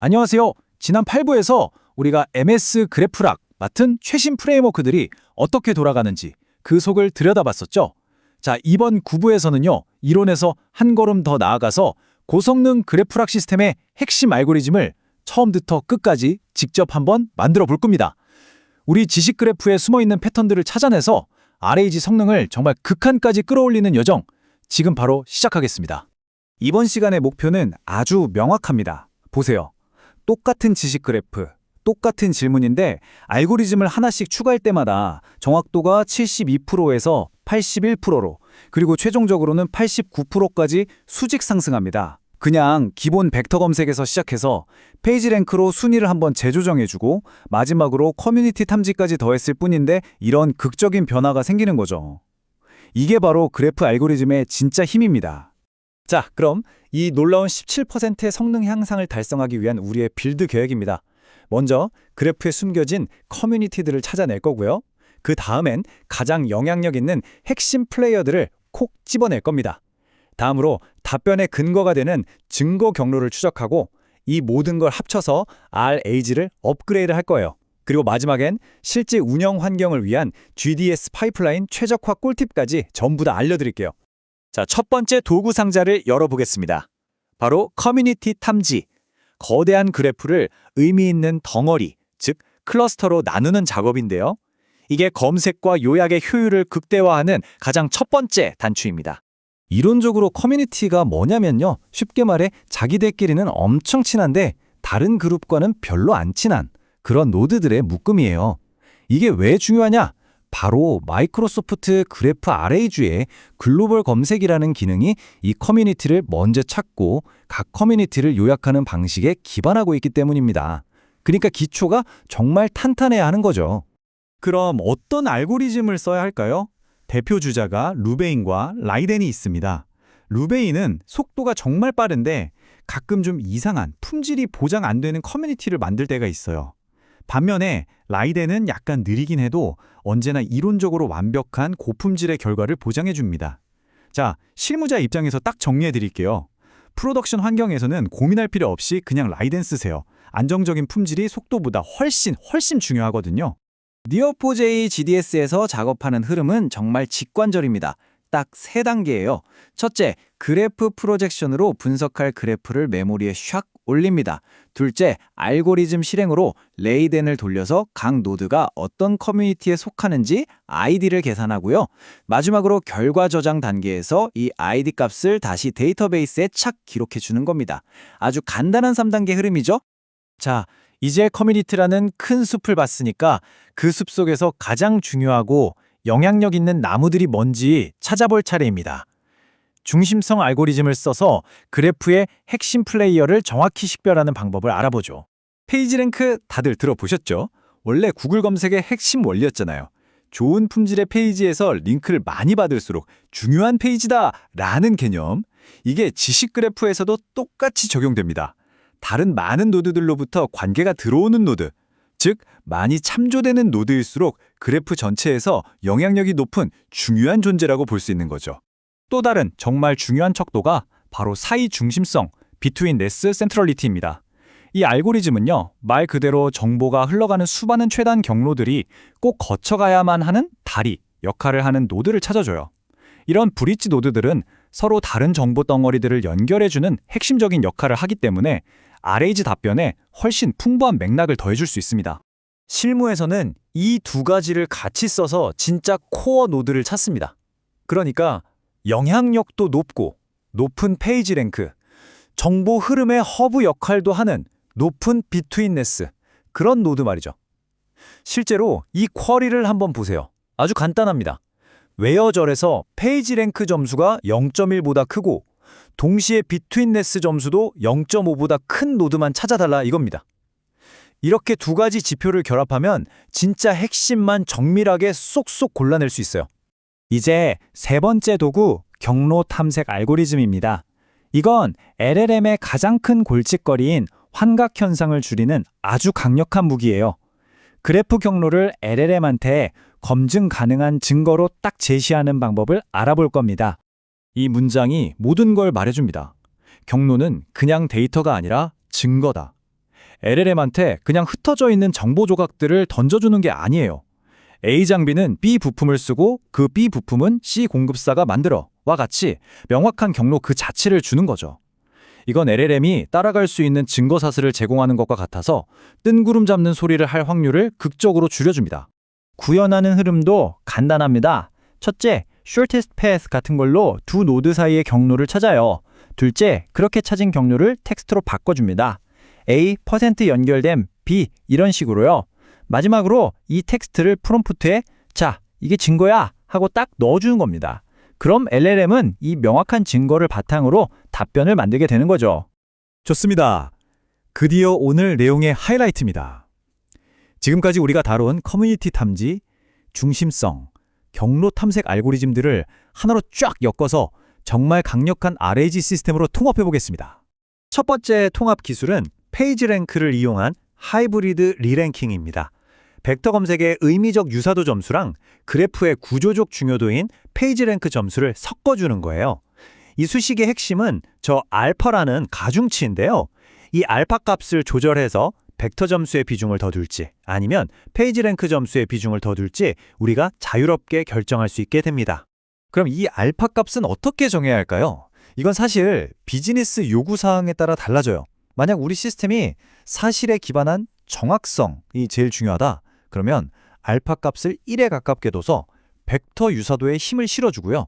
안녕하세요. 지난 8부에서 우리가 MS 그래프락 맡은 최신 프레임워크들이 어떻게 돌아가는지 그 속을 들여다봤었죠. 자, 이번 9부에서는요. 이론에서 한 걸음 더 나아가서 고성능 그래프락 시스템의 핵심 알고리즘을 처음부터 끝까지 직접 한번 만들어 볼 겁니다. 우리 지식 그래프에 숨어있는 패턴들을 찾아내서 RAG 성능을 정말 극한까지 끌어올리는 여정, 지금 바로 시작하겠습니다. 이번 시간의 목표는 아주 명확합니다. 보세요. 똑같은 지식 그래프, 똑같은 질문인데 알고리즘을 하나씩 추가할 때마다 정확도가 72%에서 81%로 그리고 최종적으로는 89%까지 수직 상승합니다. 그냥 기본 벡터 검색에서 시작해서 페이지 랭크로 순위를 한번 재조정해주고 마지막으로 커뮤니티 탐지까지 더했을 뿐인데 이런 극적인 변화가 생기는 거죠. 이게 바로 그래프 알고리즘의 진짜 힘입니다. 자, 그럼 이 놀라운 17%의 성능 향상을 달성하기 위한 우리의 빌드 계획입니다. 먼저 그래프에 숨겨진 커뮤니티들을 찾아낼 거고요. 그 다음엔 가장 영향력 있는 핵심 플레이어들을 콕 집어낼 겁니다. 다음으로 답변의 근거가 되는 증거 경로를 추적하고 이 모든 걸 합쳐서 RAG를 업그레이드 할 거예요. 그리고 마지막엔 실제 운영 환경을 위한 GDS 파이프라인 최적화 꿀팁까지 전부 다 알려드릴게요. 자, 첫 번째 도구 상자를 열어보겠습니다. 바로 커뮤니티 탐지. 거대한 그래프를 의미 있는 덩어리, 즉 클러스터로 나누는 작업인데요. 이게 검색과 요약의 효율을 극대화하는 가장 첫 번째 단추입니다. 이론적으로 커뮤니티가 뭐냐면요. 쉽게 말해 자기들끼리는 엄청 친한데 다른 그룹과는 별로 안 친한 그런 노드들의 묶음이에요. 이게 왜 중요하냐? 바로 마이크로소프트 그래프 RAG의 글로벌 검색이라는 기능이 이 커뮤니티를 먼저 찾고 각 커뮤니티를 요약하는 방식에 기반하고 있기 때문입니다. 그러니까 기초가 정말 탄탄해야 하는 거죠. 그럼 어떤 알고리즘을 써야 할까요? 대표 주자가 루베인과 라이덴이 있습니다. 루베인은 속도가 정말 빠른데 가끔 좀 이상한 품질이 보장 안 되는 커뮤니티를 만들 때가 있어요. 반면에 라이덴은 약간 느리긴 해도 언제나 이론적으로 완벽한 고품질의 결과를 보장해 줍니다. 자, 실무자 입장에서 딱 정리해 드릴게요. 프로덕션 환경에서는 고민할 필요 없이 그냥 라이덴 쓰세요. 안정적인 품질이 속도보다 훨씬 중요하거든요. Neo4j GDS에서 작업하는 흐름은 정말 직관적입니다. 딱 3단계예요. 첫째, 그래프 프로젝션으로 분석할 그래프를 메모리에 샥 올립니다. 둘째, 알고리즘 실행으로 레이덴을 돌려서 각 노드가 어떤 커뮤니티에 속하는지 아이디를 계산하고요. 마지막으로 결과 저장 단계에서 이 아이디 값을 다시 데이터베이스에 착 기록해 주는 겁니다. 아주 간단한 3단계 흐름이죠. 자, 이제 커뮤니티라는 큰 숲을 봤으니까 그 숲 속에서 가장 중요하고 영향력 있는 나무들이 뭔지 찾아볼 차례입니다. 중심성 알고리즘을 써서 그래프의 핵심 플레이어를 정확히 식별하는 방법을 알아보죠. 페이지 랭크 다들 들어보셨죠? 원래 구글 검색의 핵심 원리였잖아요. 좋은 품질의 페이지에서 링크를 많이 받을수록 중요한 페이지다 라는 개념. 이게 지식 그래프에서도 똑같이 적용됩니다. 다른 많은 노드들로부터 관계가 들어오는 노드, 즉 많이 참조되는 노드일수록 그래프 전체에서 영향력이 높은 중요한 존재라고 볼 수 있는 거죠. 또 다른 정말 중요한 척도가 바로 사이 중심성, Betweenness Centrality입니다. 이 알고리즘은요, 말 그대로 정보가 흘러가는 수많은 최단 경로들이 꼭 거쳐가야만 하는 다리, 역할을 하는 노드를 찾아줘요. 이런 브릿지 노드들은 서로 다른 정보 덩어리들을 연결해주는 핵심적인 역할을 하기 때문에 RAG 답변에 훨씬 풍부한 맥락을 더해줄 수 있습니다. 실무에서는 이 두 가지를 같이 써서 진짜 코어 노드를 찾습니다. 그러니까 영향력도 높고 높은 페이지 랭크, 정보 흐름의 허브 역할도 하는 높은 비트윈네스, 그런 노드 말이죠. 실제로 이 쿼리를 한번 보세요. 아주 간단합니다. 웨어절에서 페이지 랭크 점수가 0.1보다 크고 동시에 비트윈네스 점수도 0.5보다 큰 노드만 찾아달라 이겁니다. 이렇게 두 가지 지표를 결합하면 진짜 핵심만 정밀하게 쏙쏙 골라낼 수 있어요. 이제 세 번째 도구, 경로 탐색 알고리즘입니다. 이건 LLM의 가장 큰 골칫거리인 환각 현상을 줄이는 아주 강력한 무기예요. 그래프 경로를 LLM한테 검증 가능한 증거로 딱 제시하는 방법을 알아볼 겁니다. 이 문장이 모든 걸 말해줍니다. 경로는 그냥 데이터가 아니라 증거다. LLM한테 그냥 흩어져 있는 정보 조각들을 던져주는 게 아니에요. A 장비는 B 부품을 쓰고 그 B 부품은 C 공급사가 만들어와 같이 명확한 경로 그 자체를 주는 거죠. 이건 LLM이 따라갈 수 있는 증거 사슬을 제공하는 것과 같아서 뜬구름 잡는 소리를 할 확률을 극적으로 줄여줍니다. 구현하는 흐름도 간단합니다. 첫째, shortest path 같은 걸로 두 노드 사이의 경로를 찾아요. 둘째, 그렇게 찾은 경로를 텍스트로 바꿔줍니다. A % 연결됨 B 이런 식으로요. 마지막으로 이 텍스트를 프롬프트에 자, 이게 증거야 하고 딱 넣어주는 겁니다. 그럼 LLM은 이 명확한 증거를 바탕으로 답변을 만들게 되는 거죠. 좋습니다. 드디어 오늘 내용의 하이라이트입니다. 지금까지 우리가 다룬 커뮤니티 탐지, 중심성, 경로 탐색 알고리즘들을 하나로 쫙 엮어서 정말 강력한 RAG 시스템으로 통합해 보겠습니다. 첫 번째 통합 기술은 페이지랭크를 이용한 하이브리드 리랭킹입니다. 벡터 검색의 의미적 유사도 점수랑 그래프의 구조적 중요도인 페이지랭크 점수를 섞어주는 거예요. 이 수식의 핵심은 저 알파라는 가중치인데요. 이 알파 값을 조절해서 벡터 점수의 비중을 더 둘지 아니면 페이지랭크 점수의 비중을 더 둘지 우리가 자유롭게 결정할 수 있게 됩니다. 그럼 이 알파 값은 어떻게 정해야 할까요? 이건 사실 비즈니스 요구사항에 따라 달라져요. 만약 우리 시스템이 사실에 기반한 정확성이 제일 중요하다. 그러면 알파 값을 1에 가깝게 둬서 벡터 유사도에 힘을 실어주고요.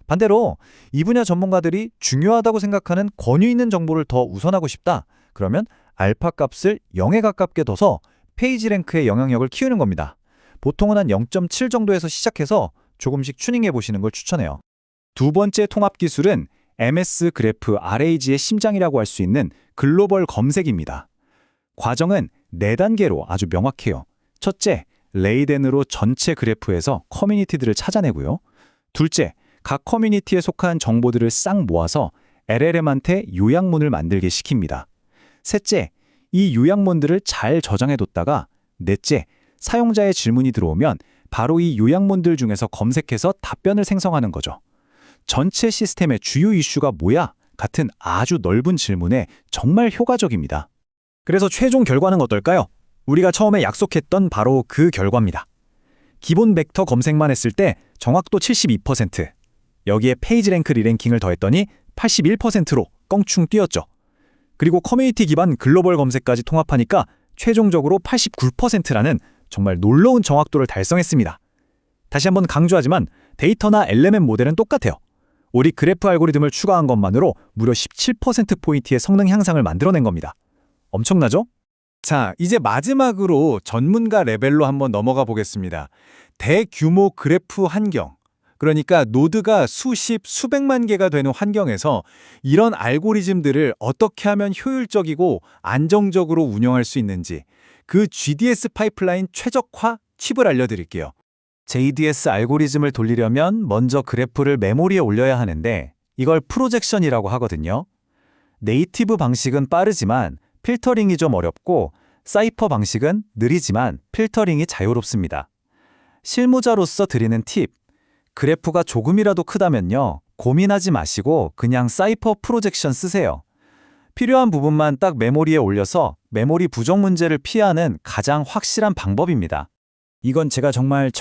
반대로 이 분야 전문가들이 중요하다고 생각하는 권위 있는 정보를 더 우선하고 싶다. 그러면 알파 값을 0에 가깝게 둬서 페이지 랭크의 영향력을 키우는 겁니다. 보통은 한 0.7 정도에서 시작해서 조금씩 튜닝해 보시는 걸 추천해요. 두 번째 통합 기술은 MS 그래프 RAG의 심장이라고 할 수 있는 글로벌 검색입니다. 과정은 4단계로 아주 명확해요. 첫째, 레이덴으로 전체 그래프에서 커뮤니티들을 찾아내고요. 둘째, 각 커뮤니티에 속한 정보들을 싹 모아서 LLM한테 요약문을 만들게 시킵니다. 셋째, 이 요약문들을 잘 저장해뒀다가 넷째, 사용자의 질문이 들어오면 바로 이 요약문들 중에서 검색해서 답변을 생성하는 거죠. 전체 시스템의 주요 이슈가 뭐야? 같은 아주 넓은 질문에 정말 효과적입니다. 그래서 최종 결과는 어떨까요? 우리가 처음에 약속했던 바로 그 결과입니다. 기본 벡터 검색만 했을 때 정확도 72%, 여기에 페이지 랭크 리랭킹을 더했더니 81%로 껑충 뛰었죠. 그리고 커뮤니티 기반 글로벌 검색까지 통합하니까 최종적으로 89%라는 정말 놀라운 정확도를 달성했습니다. 다시 한번 강조하지만 데이터나 LLM 모델은 똑같아요. 우리 그래프 알고리즘을 추가한 것만으로 무려 17%포인트의 성능 향상을 만들어낸 겁니다. 엄청나죠? 자, 이제 마지막으로 전문가 레벨로 한번 넘어가 보겠습니다. 대규모 그래프 환경, 그러니까 노드가 수십, 수백만 개가 되는 환경에서 이런 알고리즘들을 어떻게 하면 효율적이고 안정적으로 운영할 수 있는지 그 GDS 파이프라인 최적화 팁을 알려드릴게요. JDS 알고리즘을 돌리려면 먼저 그래프를 메모리에 올려야 하는데 이걸 프로젝션이라고 하거든요. 네이티브 방식은 빠르지만 필터링이 좀 어렵고 사이퍼 방식은 느리지만 필터링이 자유롭습니다. 실무자로서 드리는 팁, 그래프가 조금이라도 크다면요. 고민하지 마시고 그냥 사이퍼 프로젝션 쓰세요. 필요한 부분만 딱 메모리에 올려서 메모리 부족 문제를 피하는 가장 확실한 방법입니다. 이건 제가 정말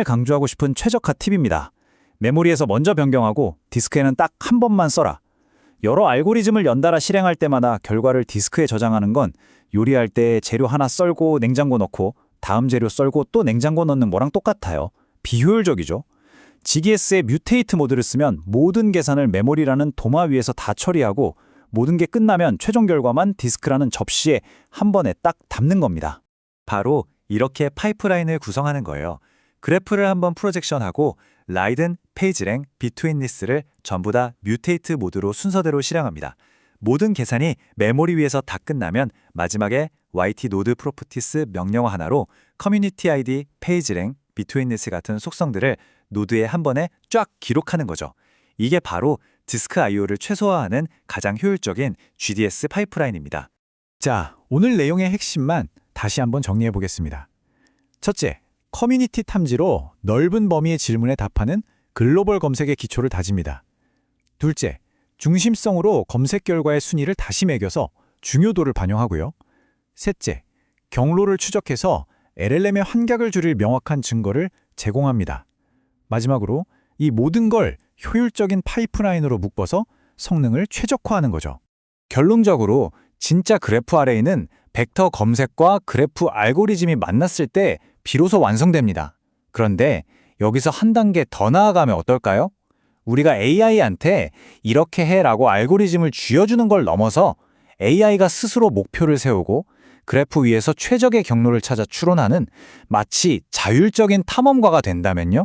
강조하고 싶은 최적화 팁입니다. 메모리에서 먼저 변경하고 디스크에는 딱 한 번만 써라. 여러 알고리즘을 연달아 실행할 때마다 결과를 디스크에 저장하는 건 요리할 때 재료 하나 썰고 냉장고 넣고 다음 재료 썰고 또 냉장고 넣는 거랑 똑같아요. 비효율적이죠. GDS의 뮤테이트 모드를 쓰면 모든 계산을 메모리라는 도마 위에서 다 처리하고 모든 게 끝나면 최종 결과만 디스크라는 접시에 한 번에 딱 담는 겁니다. 바로 이렇게 파이프라인을 구성하는 거예요. 그래프를 한번 프로젝션하고 라이든, 페이지랭, 비트윈리스를 전부 다 뮤테이트 모드로 순서대로 실행합니다. 모든 계산이 메모리 위에서 다 끝나면 마지막에 YT 노드 프로퍼티스 명령어 하나로 커뮤니티 아이디, 페이지랭, 비트윈리스 같은 속성들을 노드에 한 번에 쫙 기록하는 거죠. 이게 바로 디스크 I/O를 최소화하는 가장 효율적인 GDS 파이프라인입니다. 자, 오늘 내용의 핵심만 다시 한번 정리해 보겠습니다. 첫째, 커뮤니티 탐지로 넓은 범위의 질문에 답하는 글로벌 검색의 기초를 다집니다. 둘째, 중심성으로 검색 결과의 순위를 다시 매겨서 중요도를 반영하고요. 셋째, 경로를 추적해서 LLM의 환각을 줄일 명확한 증거를 제공합니다. 마지막으로 이 모든 걸 효율적인 파이프라인으로 묶어서 성능을 최적화하는 거죠. 결론적으로 진짜 그래프 아레이는 벡터 검색과 그래프 알고리즘이 만났을 때 비로소 완성됩니다. 그런데 여기서 한 단계 더 나아가면 어떨까요? 우리가 AI한테 이렇게 해라고 알고리즘을 쥐어주는 걸 넘어서 AI가 스스로 목표를 세우고 그래프 위에서 최적의 경로를 찾아 추론하는 마치 자율적인 탐험가가 된다면요?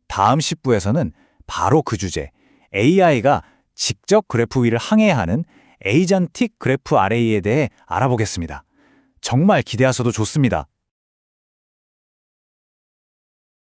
다음 10부에서는 바로 그 주제, AI가 직접 그래프 위를 항해하는 에이전틱 그래프 아레이에 대해 알아보겠습니다. 정말 기대하셔도 좋습니다.